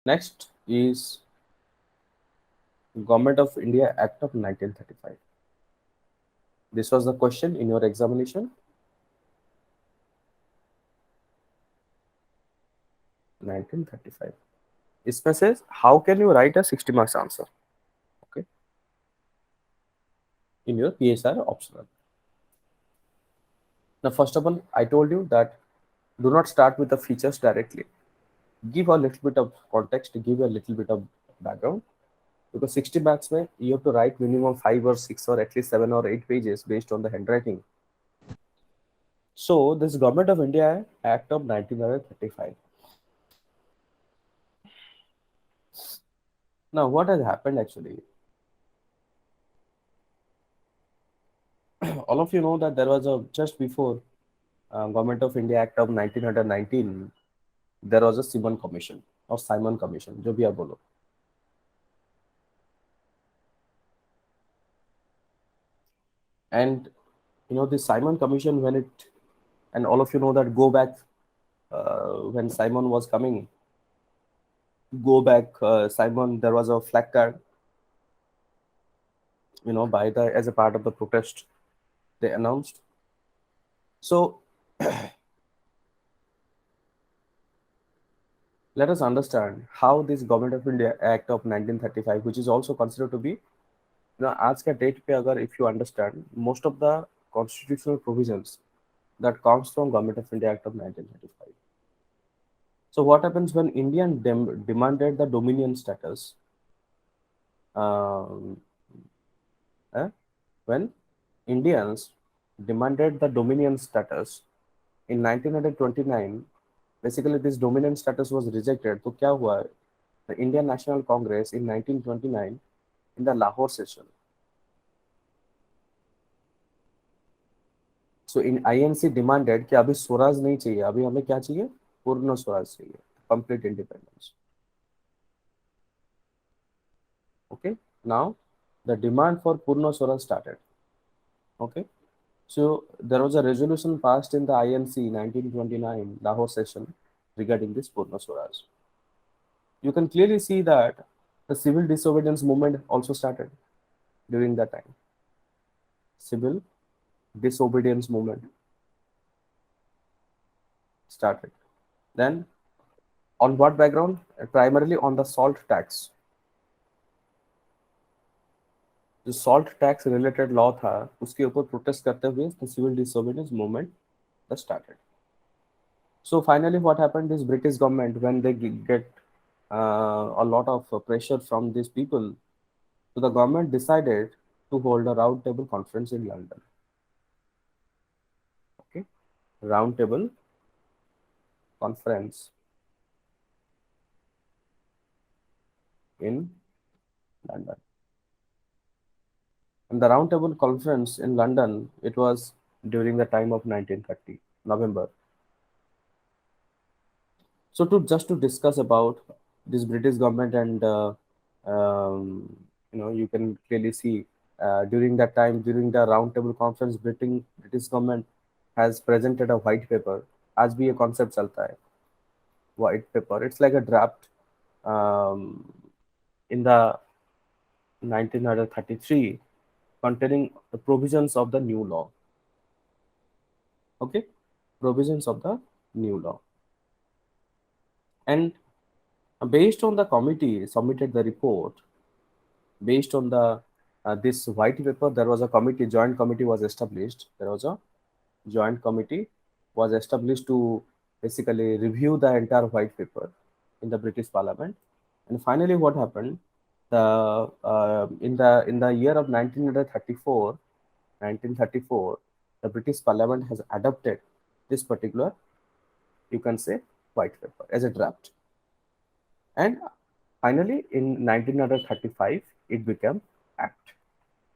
Next is Government of India Act of 1935. This was the question in your examination. 1935. इसमें से how can you write a 60 marks answer? Okay, in your PSR optional. Now, first of all, I told you that do not start with the features directly. Give a little bit of context, give a little bit of background. Because 60 marks mein, you have to write minimum 5 or 6 or at least 7 or 8 pages based on the handwriting. So, this Government of India Act of 1935. Now, what has happened actually? All of you know that there was a just before Government of India Act of 1919, there was a Simon Commission or Simon Commission, जो भी आप बोलो. And you know the Simon Commission when it, and all of you know that go back when Simon was coming, go back Simon, there was a flag card, you know, by the as a part of the protest they announced. So let us understand how this Government of India Act of 1935, which is also considered to be, you know, आज का date पे अगर if you understand most of the constitutional provisions that comes from Government of India Act of 1935. So what happens when Indian demanded the dominion status? Um, eh? When Indians demanded the dominion status in 1929, basically this dominion status was rejected. तो क्या हुआ? The Indian National Congress in 1929 in the Lahore session. So in INC demanded कि अभी स्वराज नहीं चाहिए, अभी हमें क्या चाहिए? पूर्ण स्वराज चाहिए, complete independence. Okay, now the demand for Purna Swaraj started. Okay, so there was a resolution passed in the INC 1929 Lahore session regarding this Purna Swaraj. You can clearly see that the civil disobedience movement also started during that time. Civil disobedience movement started. Then, on what background? Primarily on the salt tax. जो salt tax related law था उसके ऊपर protest करते हुए the civil disobedience movement the started. So finally what happened is British government when they get a lot of pressure from these people, so the government decided to hold a round table conference in London. Okay, round table conference in London. And the round table conference in London, it was during the time of 1930 November. So to just to discuss about this British government and you know you can clearly see during that time during the roundtable conference British government has presented a white paper. आज भी ये concept चलता है, white paper. It's like a draft in the 1933 containing the provisions of the new law. Okay, provisions of the new law. And based on the committee submitted the report, based on the this white paper, there was a committee, joint committee was established. There was a joint committee was established to basically review the entire white paper in the British Parliament. And finally, what happened? The in the year of 1934, the British Parliament has adopted this particular, you can say, white paper as a draft. And finally, in 1935, it became act.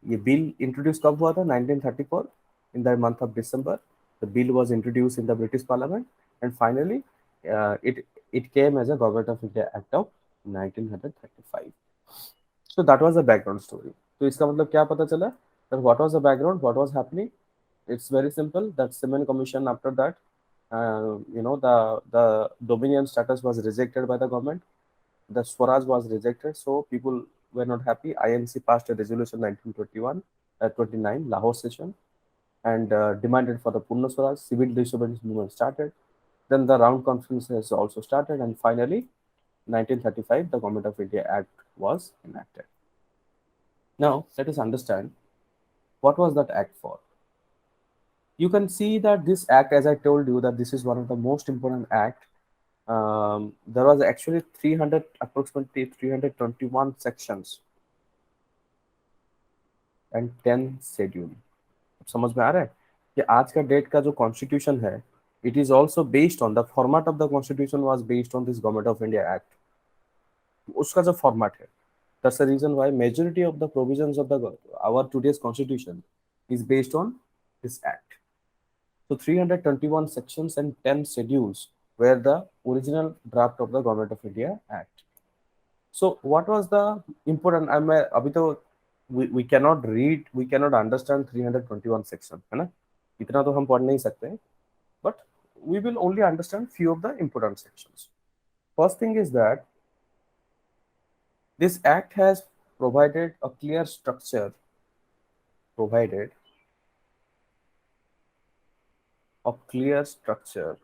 ये bill introduced कब हुआ था? 1934 in the month of December. The bill was introduced in the British Parliament, and finally, it came as a Government of India Act of 1935. So that was the background story. तो इसका मतलब क्या पता चला? That what was the background? What was happening? It's very simple. That Simon Commission after that, you know, the dominion status was rejected by the government. the Swaraj was rejected, so people were not happy. INC passed a resolution 1921, 29 Lahore session, and demanded for the Purna Swaraj. Civil disobedience movement started. Then the round conference has also started, and finally, 1935, the Government of India Act was enacted. Now, let us understand what was that act for. You can see that this act, as I told you, that this is one of the most important act. There was actually 300, approximately 321 sections and 10 schedule. समझ में आ रहा है कि आज का date का जो constitution है, it is also based on the format of the constitution was based on this Government of India Act. उसका जो फॉर्मेट है, that's the reason why majority of the provisions of the our today's constitution is based on this act. So 321 sections and 10 schedules were the original draft of the Government of India Act. So what was the important? I'm अभी तो we cannot read, we cannot understand 321 section, है ना? इतना तो हम पढ़ नहीं सकते, but we will only understand few of the important sections. First thing is that this act has provided a clear structure, provided a clear structure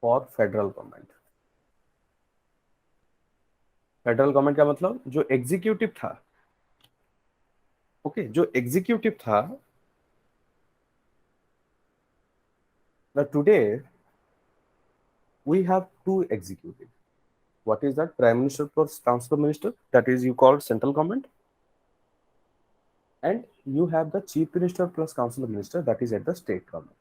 for federal government. Federal government का मतलब जो एग्जीक्यूटिव था, okay, जो executive था, today we have two executive. What is that? Prime Minister plus Council of Minister, that is you call central government, and you have the Chief Minister plus Council of Minister, that is at the state government.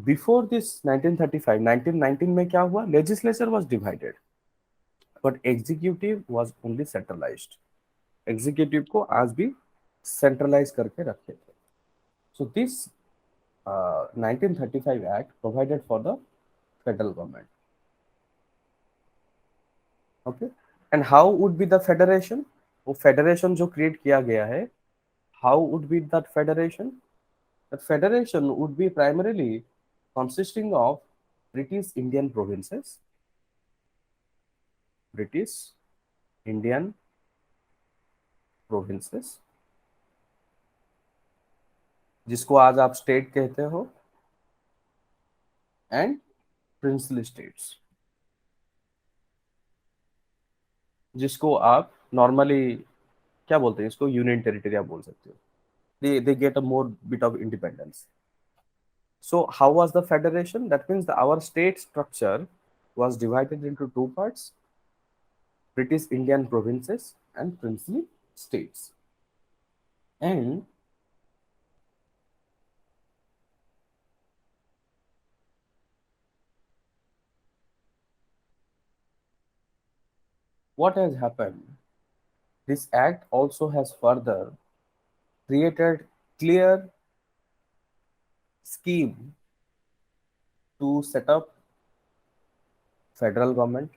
Before this 1935, 1919 में क्या हुआ? Legislature was divided, but executive was only centralized. Executive को आज भी centralize करके रखे थे. So this 1935 Act provided for the federal government. Okay, and how would be the federation? वो federation जो create किया गया है, how would be that federation? That federation would be primarily consisting of British Indian provinces, British Indian provinces, जिसको आज आप state कहते हो, एंड प्रिंसली स्टेट्स, जिसको आप नॉर्मली क्या बोलते हैं, इसको यूनियन टेरिटरी आप बोल सकते हो. they get a more bit of independence. So how was the federation? That means our state structure was divided into two parts: British Indian provinces and princely states. And what has happened? This act also has further created clear scheme to set up federal government.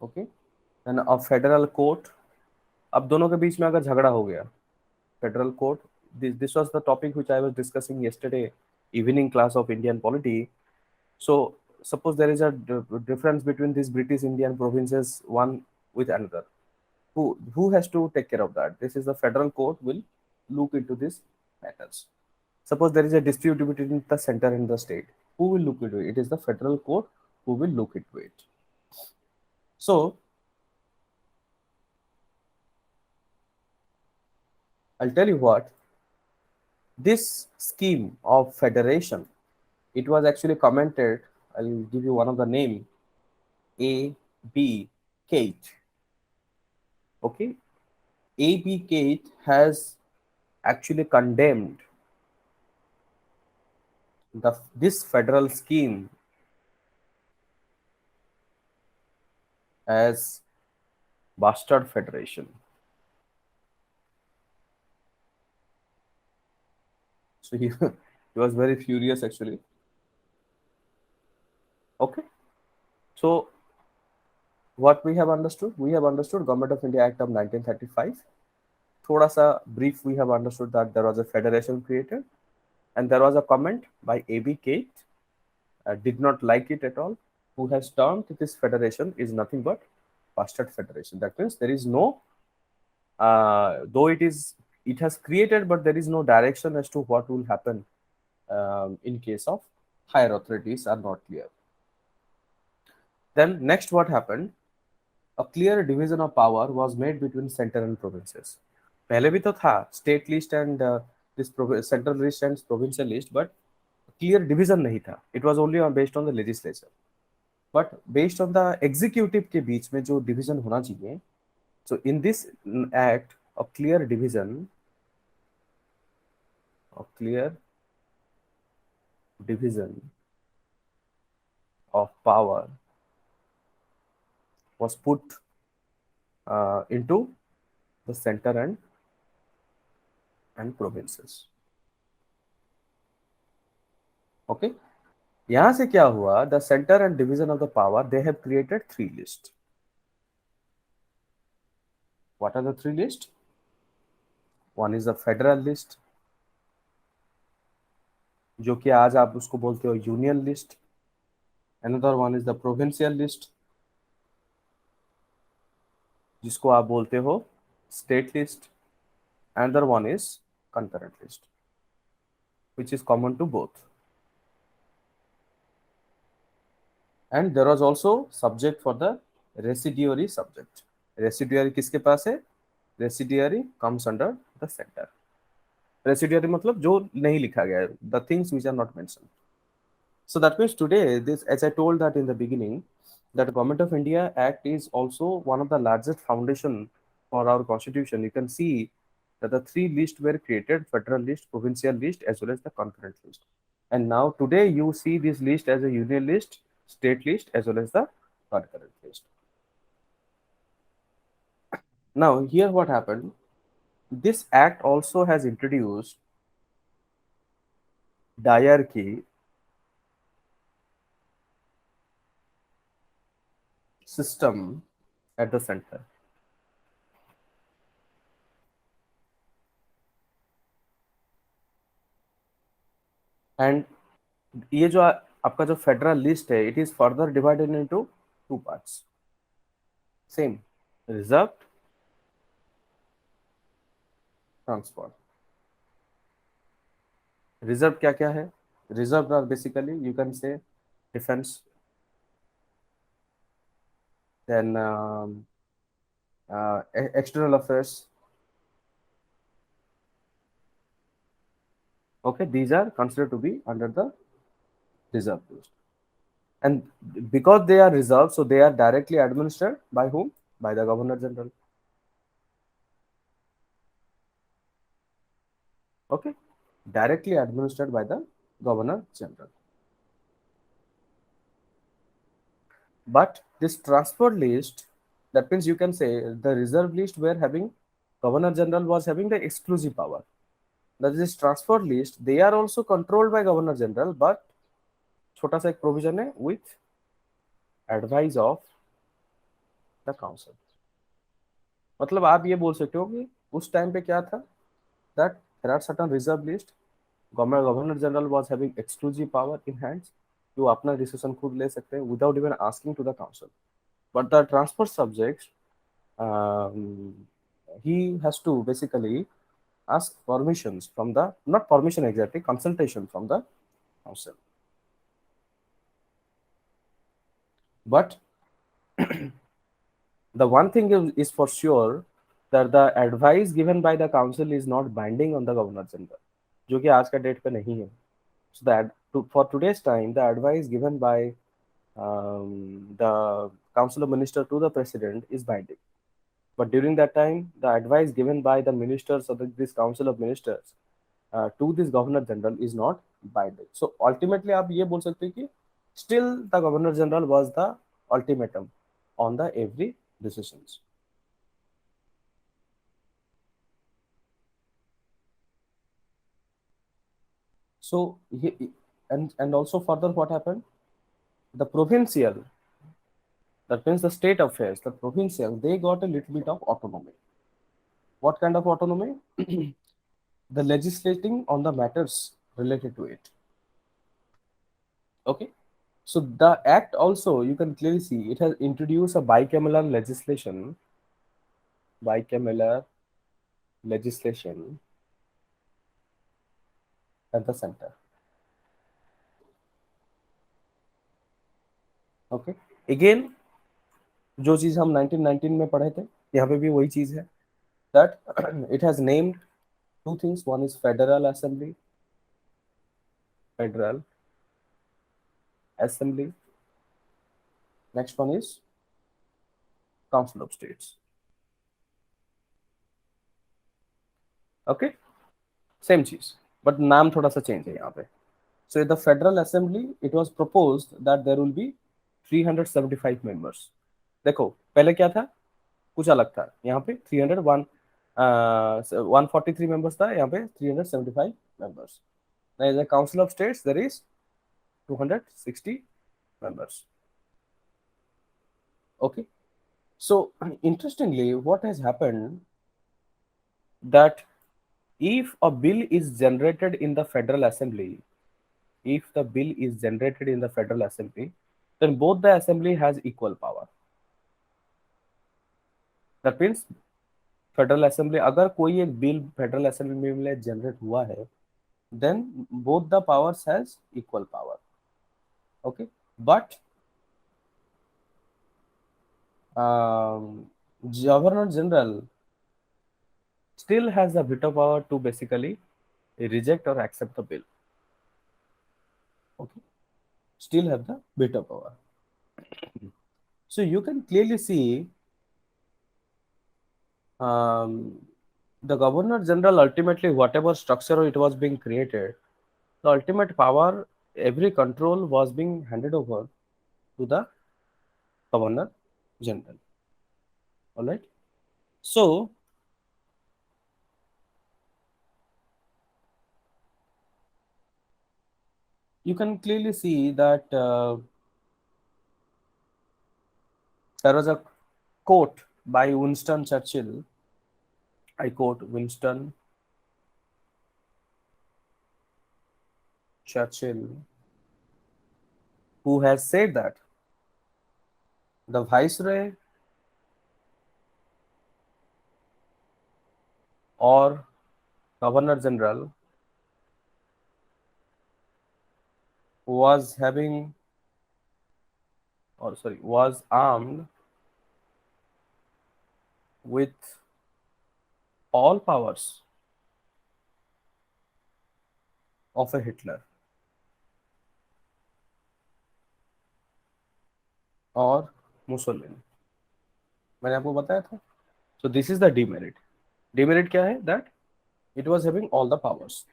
Okay, and a federal court. अब दोनों के बीच में अगर झगड़ा हो गया, federal court. This was the topic which I was discussing yesterday evening class of Indian polity. So suppose there is a difference between these British Indian provinces, one with another. Who has to take care of that? This is the federal court will look into these matters. Suppose there is a dispute between the center and the state. Who will look into it? It is the federal court who will look into it. So I'll tell you what, this scheme of federation, it was actually commented. I'll give you one of the name, A.B. Kate. Okay, A.B. Kate has actually condemned this federal scheme as bastard federation. So he was very furious actually. Okay, so what we have understood? We have understood Government of India Act of 1935. थोड़ा सा brief we have understood that there was a federation created And there was a comment by A.B. Kate, did not like it at all, who has termed this federation is nothing but bastard federation. That means there is no, though it has created, but there is no direction as to what will happen in case of higher authorities are not clear. Then next, what happened? A clear division of power was made between center and provinces. पहले भी तो था state list and this central list and provincial list, but clear division नहीं था. It was only based on the legislature. But based on the executive के बीच में जो division होना चाहिए, so in this act, a clear division of power was put into the center and provinces. Okay, यहाँ से क्या हुआ? The center and division of the power, they have created 3 lists. What are the 3 lists? One is the federal list, जो कि आज आप उसको बोलते हो union list. Another one is the provincial list, जिसको आप बोलते हो state list. Another one is concurrent list, which is common to both. And there was also subject for the residuary subject. Residuary किसके पास है? Residuary comes under the center. Residuary मतलब जो नहीं लिखा गया है, the things which are not mentioned. So that means today, this, as I told that in the beginning, that Government of India Act is also one of the largest foundation for our constitution. You can see that the 3 lists were created: federal list, provincial list, as well as the concurrent list. And now today you see this list as a union list, state list, as well as the concurrent list. Now here what happened? This act also has introduced diarchy system at the center. And ये जो आपका जो federal list है, it is further divided into 2 parts. Same, reserved, transfer. Reserved क्या क्या है? Reserved are basically, you can say, defense, then external affairs. Okay, these are considered to be under the reserved list. And because they are reserved, so they are directly administered by whom? By the Governor General. Okay, directly administered by the Governor General. But this transferred list, that means you can say the reserve list were having, Governor General was having the exclusive power. That is transferred list, they are also controlled by Governor General, but छोटा सा एक provision है, with advice of the council. मतलब आप ये बोल सकते हो कि उस टाइम पे क्या था, that there are certain reserve list, Governor General was having exclusive power in hands, जो अपना decision खुद ले सकते हैं without even asking to the council. But the transfer subjects, he has to basically ask permissions from the, not permission exactly, consultation from the council. But the one thing is for sure that the advice given by the council is not binding on the Governor General, जो कि आज का date पे नहीं है. So that for today's time, the advice given by the Council of Ministers to the President is binding. But during that time, the advice given by the ministers of this Council of Ministers to this Governor General is not binding. So ultimately, आप ये बोल सकते हैं कि still the Governor General was the ultimatum on the every decisions. So and also further what happened? The provincial, that means the state affairs, the provincial, they got a little bit of autonomy. What kind of autonomy? The legislating on the matters related to it. Okay, so the act also, you can clearly see it has introduced a bicameral bicameral legislation at the center. Okay, again जो चीज हम 1919 में पढ़े थे यहाँ पे भी वही चीज है, that it has named two things. One is federal assembly. Next one is council of states. Okay, same चीज, but नाम थोड़ा सा चेंज है यहाँ पे. So in the Federal Assembly, it was proposed that there will be 375 members. देखो पहले क्या था, कुछ अलग था. यहाँ पे 301 143 members था, यहाँ पे 375 members. Now in the Council of States there is 260 members. Okay, so interestingly what has happened, that if a bill is generated in the Federal Assembly, if the bill is generated in the Federal Assembly, then both the assembly has equal power. That means federal assembly, अगर कोई एक bill federal assembly में generate हुआ है, then both the powers has equal power. Okay, but governor general still has the veto power to basically reject or accept the bill. Okay, still have the veto power. So you can clearly see the governor general, ultimately whatever structure it was being created, the ultimate power, every control was being handed over to the governor general. All right, so you can clearly see that there was a quote by Winston Churchill. I quote Winston Churchill, who has said that the viceroy or governor general was having, or sorry, was armed with all powers of a Hitler और Mussolini. मैंने आपको बताया था. So this is the demerit. Demerit क्या है? That it was having all the powers.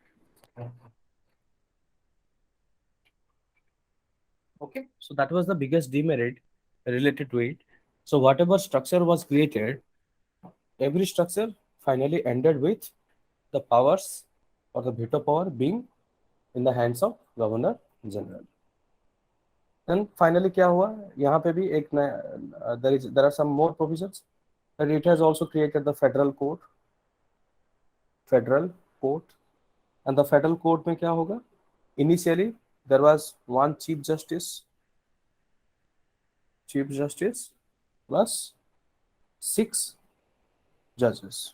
Okay, so that was the biggest demerit related to it. So whatever structure was created, every structure finally ended with the powers or the veto power being in the hands of governor general. Then finally क्या हुआ, यहाँ पे भी एक नया, there are some more provisions that it has also created the federal court. And the federal court में क्या होगा, initially there was one chief justice plus 6 judges.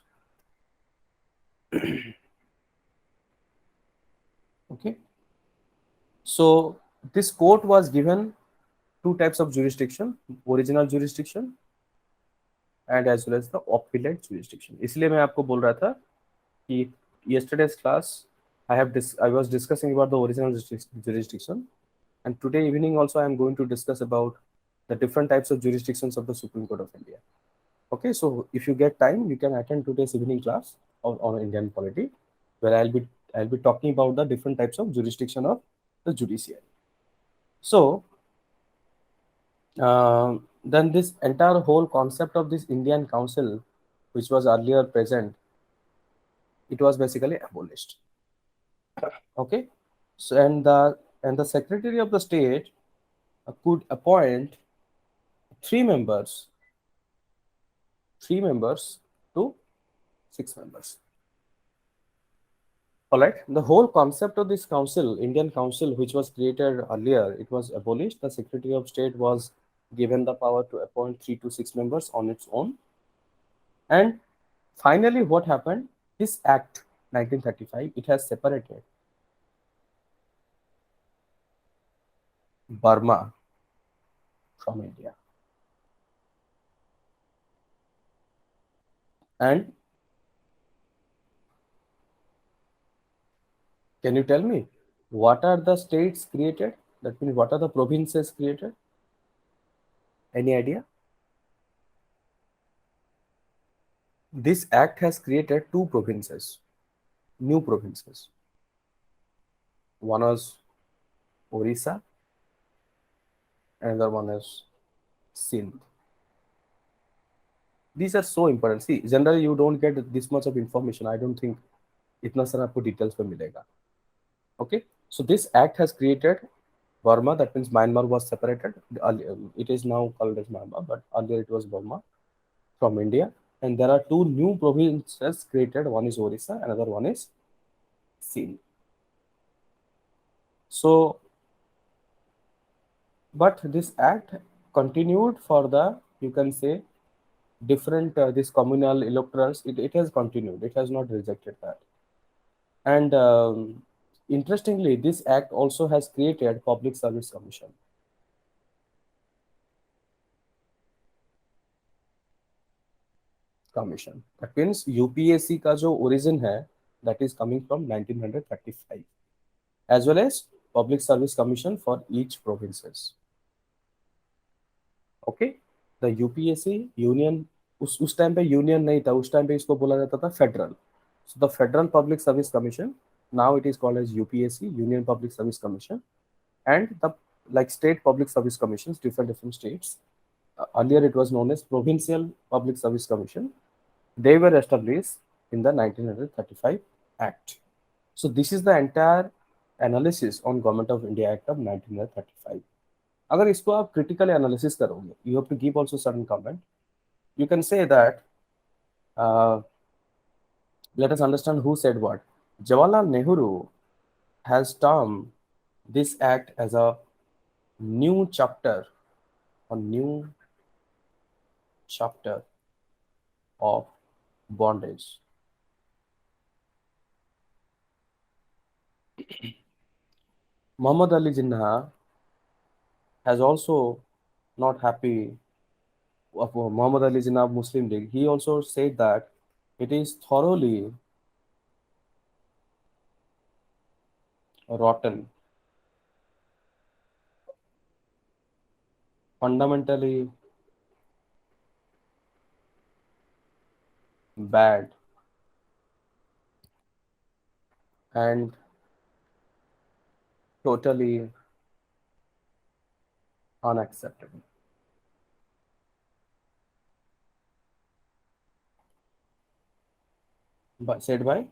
Okay, so this court was given two types of jurisdiction, original jurisdiction and as well as the appellate jurisdiction. इसलिए मैं आपको बोल रहा था कि yesterday's class I was discussing about the original jurisdiction, and today evening also I am going to discuss about the different types of jurisdictions of the Supreme Court of India. Okay, so if you get time, you can attend today's evening class on Indian polity, where I'll be talking about the different types of jurisdiction of the judiciary. So then this entire whole concept of this Indian Council, which was earlier present, it was basically abolished. Okay, so and the Secretary of the State could appoint three members to 6 members. All right. The whole concept of this council, Indian Council, which was created earlier, it was abolished. The Secretary of State was given the power to appoint 3 to 6 members on its own. And finally, what happened? This Act 1935, it has separated Burma from India. And can you tell me what are the states created? That means what are the provinces created? Any idea? This act has created 2 provinces, new provinces. One was Orissa, another one is Sindh. These are so important. See, generally you don't get this much of information. I don't think इतना सारा आपको details में मिलेगा. Okay, so this act has created Burma. That means Myanmar was separated. It is now called as Myanmar, but earlier it was Burma from India. And there are 2 new provinces created. One is Orissa, another one is Sindh. So, but this act continued for the, you can say, different this communal electorals. It has continued. It has not rejected that. And interestingly, this act also has created Public Service Commission. That means UPSC का जो origin है, that is coming from 1935, as well as Public Service Commission for each provinces. Okay, the UPSC union, उस time पे union नहीं था, उस time पे इसको बोला जाता था federal. So the Federal Public Service Commission, now it is called as UPSC, Union Public Service Commission, and the like state public service commissions, different states. Earlier it was known as Provincial Public Service Commission. They were established in the 1935 Act. So this is the entire analysis on Government of India Act of 1935. अगर इसको आप critical analysis करोगे, you have to give also certain comment. You can say that, let us understand who said what. Jawaharlal Nehru has termed this act as a new chapter of bondage. Muhammad Ali Jinnah has also not happy of Muhammad Ali Jinnah Muslim League. He also said that it is thoroughly rotten, fundamentally bad, and totally unacceptable. But said by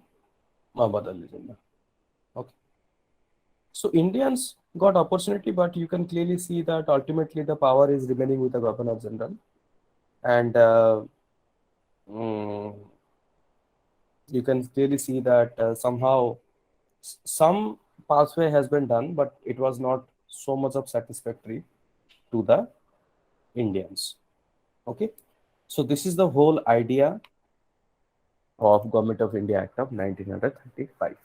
Muhammad Ali Jinnah. Okay. So Indians got opportunity, but you can clearly see that ultimately the power is remaining with the Governor General, and you can clearly see that somehow some pathway has been done, but it was not so much of satisfactory to the Indians. Okay, so this is the whole idea of Government of India Act of 1935.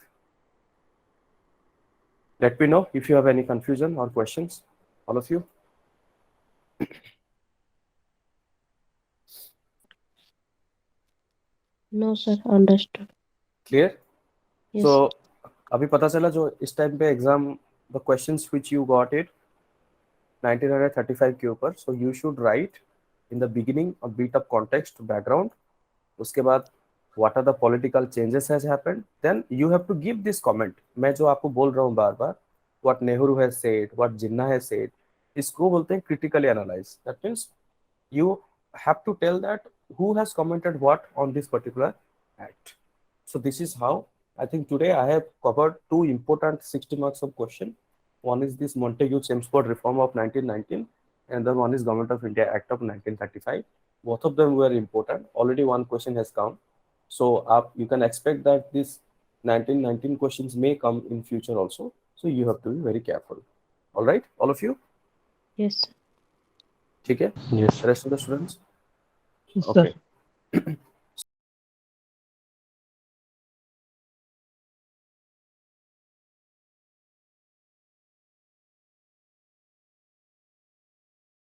Let me know if you have any confusion or questions, all of you. No, sir. Understood. Clear? Yes. So अभी पता चला जो इस time पे exam the questions which you got it 1935 के ऊपर, so you should write in the beginning a bit of context background. उसके बाद what are the political changes has happened, then you have to give this comment. मैं जो आपको बोल रहा हूँ बार बार, what Nehru has said, what Jinnah has said, इसको बोलते हैं critically analyze. That means you have to tell that who has commented what on this particular act. So this is how I think today I have covered 2 important 60 marks of question. One is this Montagu-Chelmsford reform of 1919, and the one is Government of India Act of 1935. Both of them were important. Already one question has come. So you can expect that this 1919 questions may come in future also. So you have to be very careful. All right, all of you? Yes, sir. ठीक है? Yes. Rest of the students? Yes, Okay. sir.